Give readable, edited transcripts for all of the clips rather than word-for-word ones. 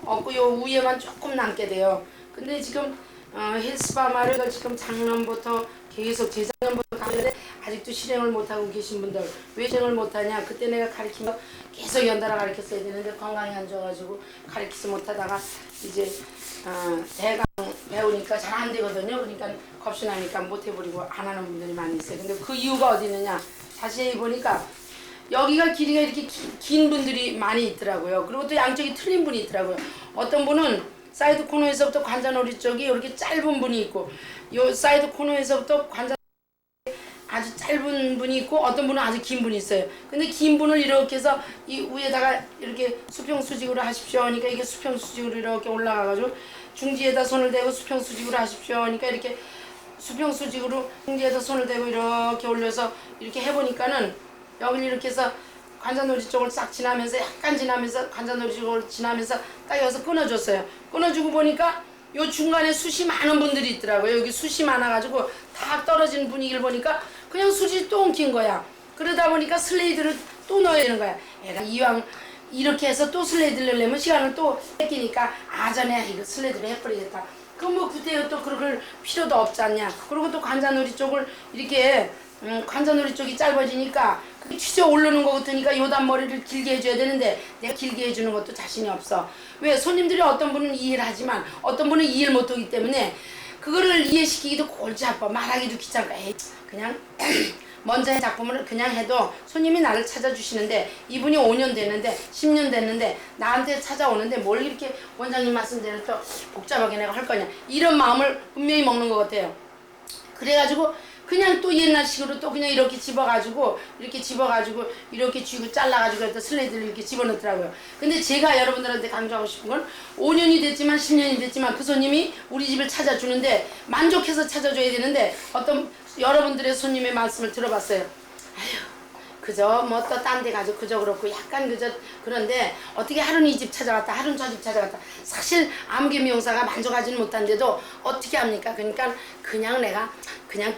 없고 요 위에만 조금 남게 돼요. 근데 지금 헬스파마를 지금 작년부터 계속 재작년부터 가는데 아직도 실행을 못하고 계신 분들 왜 실행을 못하냐? 그때 내가 가르치면 계속 연달아 가르쳤어야 되는데 건강이 안 좋아가지고 가르치지 못하다가 이제 대강 배우니까 잘 안 되거든요. 그러니까 겁이 나니까 못 해버리고 안 하는 분들이 많이 있어요. 근데 그 이유가 어디 있느냐? 자세히 보니까 여기가 길이가 이렇게 긴 분들이 많이 있더라고요. 그리고 또 양쪽이 틀린 분이 있더라고요. 어떤 분은 사이드 코너에서부터 관자놀이 쪽이 이렇게 짧은 분이 있고 요 사이드 코너에서부터 관자 아주 짧은 분이 있고 어떤 분은 아주 긴 분이 있어요. 근데 긴 분을 이렇게 해서 이 위에다가 이렇게 수평수직으로 하십시오 하니까 이게 수평수직으로 이렇게 올라가가지고 중지에다 손을 대고 수평수직으로 하십시오 하니까 이렇게 수평수직으로 중지에다 손을 대고 이렇게 올려서 이렇게 해보니까는 여기를 이렇게 해서 관자놀이 쪽을 싹 지나면서 약간 지나면서 관자놀이 쪽을 지나면서 딱 여기서 끊어줬어요. 끊어주고 보니까 요 중간에 숱이 많은 분들이 있더라고요. 여기 숱이 많아가지고 탁 떨어지는 분위기를 보니까 그냥 숱이 또 엉킨 거야. 그러다 보니까 슬레이드를 또 넣어야 되는 거야. 애가 이왕 이렇게 해서 또 슬레이드를 넣으려면 시간을 또 뺏기니까 전에 이거 슬레이드를 해버리겠다. 그럼 뭐 그때 또 그럴 필요도 없지 않냐. 그리고 또 관자놀이 쪽을 이렇게 관자놀이 쪽이 짧아지니까 그게 튀져 오르는 거 같으니까 요단 머리를 길게 해줘야 되는데 내가 길게 해주는 것도 자신이 없어. 왜? 손님들이 어떤 분은 이해를 하지만 어떤 분은 이해를 못하기 때문에 그거를 이해시키기도 골치 아파. 말하기도 귀찮고 에이, 그냥 먼저 작품을 그냥 해도 손님이 나를 찾아주시는데 이분이 5년 됐는데 10년 됐는데 나한테 찾아오는데 뭘 이렇게 원장님 말씀대로 또 복잡하게 내가 할 거냐 이런 마음을 분명히 먹는 것 같아요. 그래가지고 그냥 또 옛날식으로 또 그냥 이렇게 집어가지고 이렇게 쥐고 잘라가지고 또 슬레이드를 이렇게 집어넣더라고요. 근데 제가 여러분들한테 강조하고 싶은 건 5년이 됐지만 10년이 됐지만 그 손님이 우리 집을 찾아주는데 만족해서 찾아줘야 되는데 어떤 여러분들의 손님의 말씀을 들어봤어요. 아휴 그저 뭐 또 딴 데 가지고 그저 그렇고 약간 그저 그런데 어떻게 하루는 이 집 찾아갔다 하루는 저 집 찾아갔다 사실 암기 미용사가 만족하지는 못한데도 어떻게 합니까? 그러니까 그냥 내가 그냥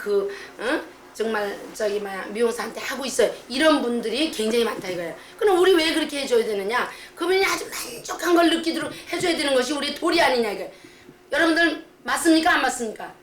정말 저기 미용사한테 하고 있어요. 이런 분들이 굉장히 많다 이거예요. 그럼 우리 왜 그렇게 해줘야 되느냐? 그분이 아주 만족한 걸 느끼도록 해줘야 되는 것이 우리의 도리 아니냐 이거예요. 여러분들 맞습니까? 안 맞습니까?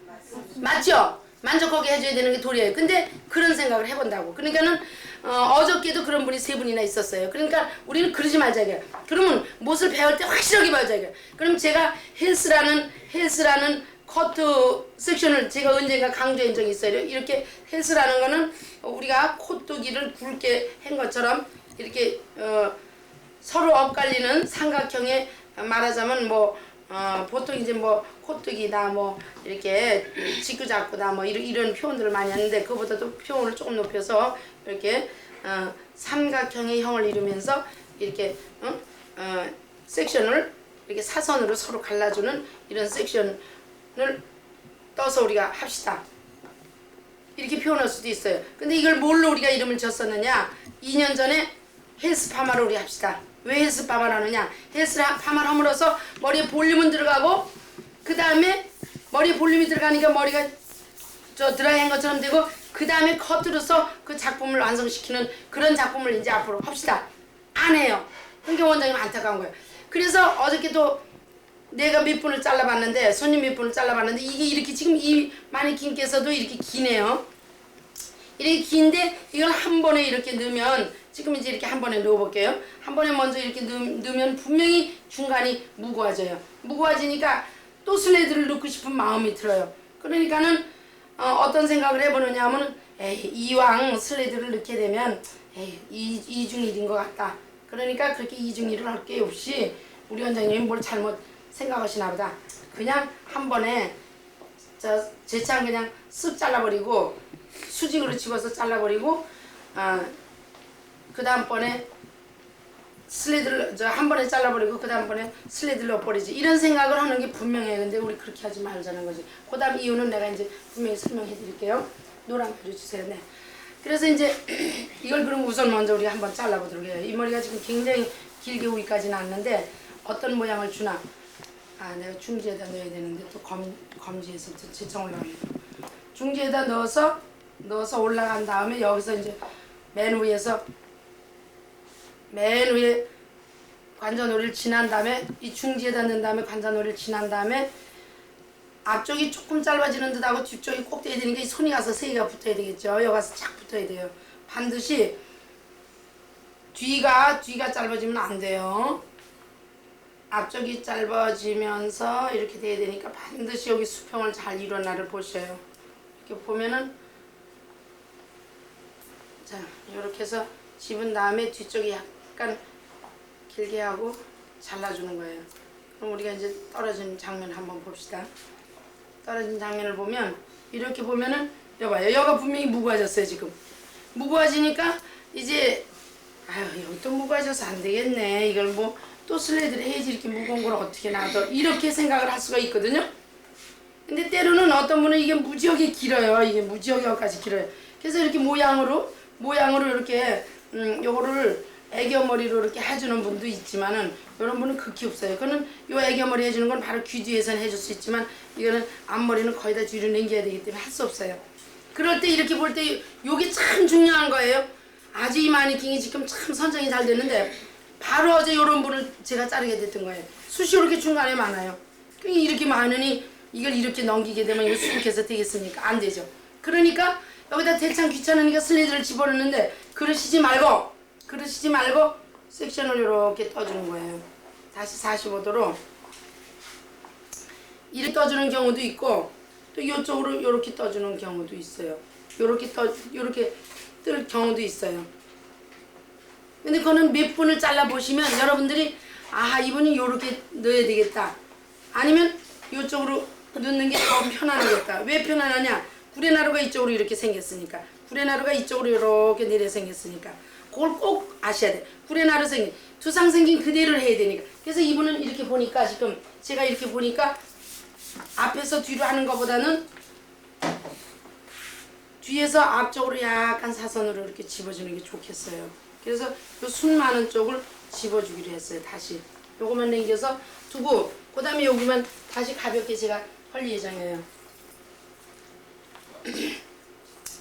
맞죠? 만족하게 해줘야 되는 게 도리예요. 근데 그런 생각을 해본다고. 그러니까는 어저께도 그런 분이 3분이나 있었어요. 그러니까 우리는 그러지 말자 이거예요. 그러면 무엇을 배울 때 확실하게 배우자 이거예요. 그럼 제가 헬스라는 커트 섹션을 제가 언젠가 강조한 적이 있어요. 이렇게 헬스라는 거는 우리가 코뜨기를 굵게 한 것처럼 이렇게 서로 엇갈리는 삼각형의 말하자면 보통 이제 코뜨기다 이렇게 지그자그다 이런 표현들을 많이 하는데 그보다도 표현을 조금 높여서 이렇게 삼각형의 형을 이루면서 이렇게 섹션을 이렇게 사선으로 서로 갈라주는 이런 섹션을 떠서 우리가 합시다. 이렇게 표현할 수도 있어요. 근데 이걸 뭘로 우리가 이름을 줬었느냐? 2년 전에 헬스 파마로 우리 합시다. 왜 헬스 파마를 하느냐? 헬스 파마를 함으로써 머리에 볼륨은 들어가고 그 다음에 머리에 볼륨이 들어가니까 머리가 드라이한 것처럼 되고 그 다음에 커트로서 그 작품을 완성시키는 그런 작품을 이제 앞으로 합시다. 안 해요. 그러니까 원장님 안타까운 거예요. 그래서 어저께도 내가 몇 분을 잘라봤는데 손님 몇 분을 잘라봤는데 이게 이렇게 지금 이 마네킹께서도 이렇게 기네요. 이렇게 긴데 이걸 한 번에 이렇게 넣으면 지금 이제 이렇게 한 번에 넣어볼게요. 한 번에 먼저 이렇게 넣으면 분명히 중간이 무거워져요. 무거워지니까 또 슬레이드를 넣고 싶은 마음이 들어요. 그러니까는 어떤 생각을 해보느냐 하면 이왕 슬레이드를 넣게 되면 이중일인 것 같다. 그러니까 그렇게 이중일을 할 게 없이 우리 원장님이 뭘 잘못 생각하시나 보다. 그냥 한 번에 제창 그냥 쓱 잘라버리고 수직으로 집어서 잘라버리고 그 다음번에 슬레이드를 한 번에 잘라버리고 그 다음번에 슬레이드를 넣어버리지 이런 생각을 하는 게 분명해요. 근데 우리 그렇게 하지 말자는 거지. 그 다음 이유는 내가 이제 분명히 설명해 드릴게요. 노란 표를 주세요. 네. 그래서 이제 이걸 그럼 우선 먼저 우리가 한번 잘라보도록 해요. 이 머리가 지금 굉장히 길게 오기까지는 않는데 어떤 모양을 주나 내가 중지에다 넣어야 되는데 또 검지에서 제청 올라갑니다. 중지에다 넣어서 올라간 다음에 여기서 이제 맨 위에 관자놀이를 지난 다음에 이 중지에다 넣은 다음에 관자놀이를 지난 다음에 앞쪽이 조금 짧아지는 듯하고 뒤쪽이 꼭 돼야 되니까 이 손이 가서 세 개가 붙어야 되겠죠. 여기 가서 착 붙어야 돼요. 반드시 뒤가 짧아지면 안 돼요. 앞쪽이 짧아지면서 이렇게 돼야 되니까 반드시 여기 수평을 잘 일어나를 보셔요. 이렇게 보면은 자 이렇게 해서 집은 다음에 뒤쪽이 약간 길게 하고 잘라주는 거예요. 그럼 우리가 이제 떨어진 장면 한번 봅시다. 떨어진 장면을 보면 이렇게 보면은 여봐요. 여가 분명히 무거워졌어요. 지금 무거워지니까 이제 아유 여기 또 무거워져서 안 되겠네. 이걸 뭐 또 슬레이드를 해야지 이렇게 무거운 걸 어떻게 놔둬 이렇게 생각을 할 수가 있거든요. 근데 때로는 어떤 분은 이게 무지하게 길어요. 이게 무지하게까지 길어요. 그래서 이렇게 모양으로 이렇게 요거를 애교머리로 이렇게 해주는 분도 있지만은 이런 분은 극히 없어요. 그거는 요 애교머리 해주는 건 바로 귀 뒤에서는 해줄 수 있지만 이거는 앞머리는 거의 다 뒤로 넘겨야 되기 때문에 할 수 없어요. 그럴 때 이렇게 볼 때 요게 참 중요한 거예요. 아주 이 마니킹이 지금 참 선정이 잘 됐는데 바로 어제 요런 분을 제가 자르게 됐던 거예요. 숱이 이렇게 중간에 많아요. 그러니까 이렇게 많으니 이걸 이렇게 넘기게 되면 이거 수북해서 되겠습니까? 안 되죠. 그러니까 여기다 대창 귀찮으니까 슬레이드를 집어넣는데 그러시지 말고 섹션을 이렇게 떠주는 거예요. 다시 45도로 이렇게 떠주는 경우도 있고 또 이쪽으로 이렇게 떠주는 경우도 있어요. 이렇게 뜰 경우도 있어요. 근데 그거는 몇 분을 잘라 보시면 여러분들이 아 이분이 이렇게 넣어야 되겠다. 아니면 이쪽으로 넣는 게 더 편안하겠다. 왜 편안하냐? 구레나루가 이쪽으로 이렇게 생겼으니까. 구레나루가 이쪽으로 이렇게 내려 생겼으니까. 그걸 꼭 아셔야 돼. 구레나루 생긴 두상 생긴 그대로 해야 되니까. 그래서 이분은 이렇게 보니까 지금 제가 이렇게 보니까 앞에서 뒤로 하는 것보다는 뒤에서 앞쪽으로 약간 사선으로 이렇게 집어주는 게 좋겠어요. 그래서 요 순 많은 쪽을 집어주기로 했어요. 다시 요거만 남겨서 두고 그 다음에 여기만 다시 가볍게 제가 할 예정이에요.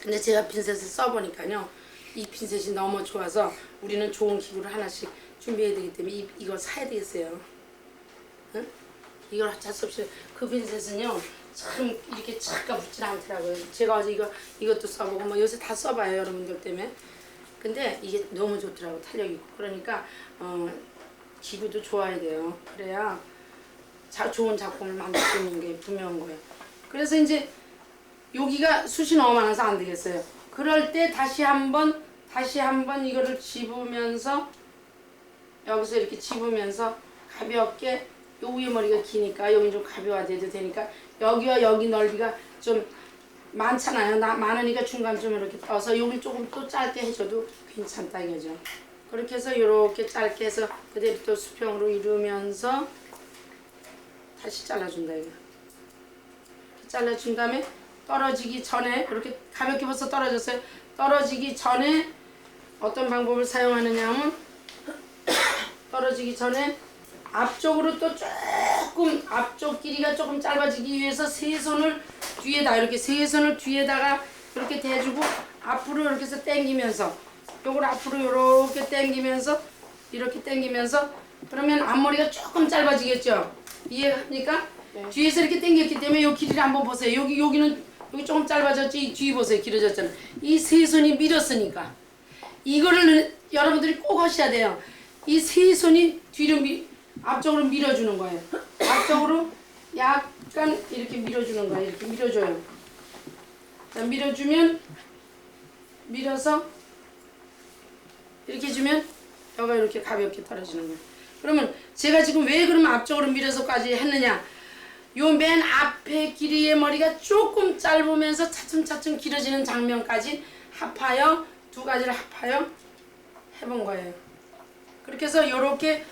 근데 제가 핀셋을 써보니까요 이 핀셋이 너무 좋아서 우리는 좋은 기구를 하나씩 준비해야 되기 때문에 이걸 사야 되겠어요. 응? 이걸 어쩔 수 없이 그 핀셋은요 참 이렇게 착가 붙질 않더라고요. 제가 어제 이것도 써보고 뭐 요새 다 써봐요 여러분들 때문에. 근데 이게 너무 좋더라고. 탄력 있고. 그러니까 기구도 좋아야 돼요. 그래야 좋은 작품을 만들 수 있는 게 분명한 거예요. 그래서 이제 여기가 숱이 너무 많아서 안 되겠어요. 그럴 때 다시 한번 이거를 집으면서 여기서 이렇게 집으면서 가볍게 요 위에 머리가 기니까 여기 좀 가벼워져도 되니까 여기와 여기 넓이가 좀 많잖아요. 많으니까 중간 좀 이렇게 떠서 여기 조금 또 짧게 해줘도 괜찮다 이거죠. 그렇게 해서 이렇게 짧게 해서 그대로 또 수평으로 이루면서 다시 잘라준다 이거. 잘라준 다음에 떨어지기 전에 이렇게 가볍게 벌써 떨어졌어요. 떨어지기 전에 어떤 방법을 사용하느냐 하면 떨어지기 전에 앞쪽으로 또 조금 앞쪽 길이가 조금 짧아지기 위해서 세 손을 뒤에다 이렇게 세 손을 뒤에다가 이렇게 대주고 앞으로 이렇게 해서 당기면서 요걸 앞으로 이렇게 당기면서 이렇게 당기면서 그러면 앞머리가 조금 짧아지겠죠. 이해합니까? 네. 뒤에서 이렇게 당겼기 때문에 요 길이를 한번 보세요. 여기는 여기 조금 짧아졌지. 뒤 보세요. 길어졌잖아. 이 세 손이 밀었으니까 이거를 여러분들이 꼭 하셔야 돼요. 이 세 손이 뒤로 앞쪽으로 밀어주는 거예요. 앞쪽으로 약간 이렇게 밀어주는 거예요. 이렇게 밀어줘요. 자, 밀어서 이렇게 주면 여기가 이렇게 가볍게 떨어지는 거예요. 그러면 제가 지금 왜 그러면 앞쪽으로 밀어서까지 했느냐? 요 맨 앞에 길이의 머리가 조금 짧으면서 차츰차츰 길어지는 장면까지 합하여 두 가지를 합하여 해본 거예요. 그렇게 해서 요렇게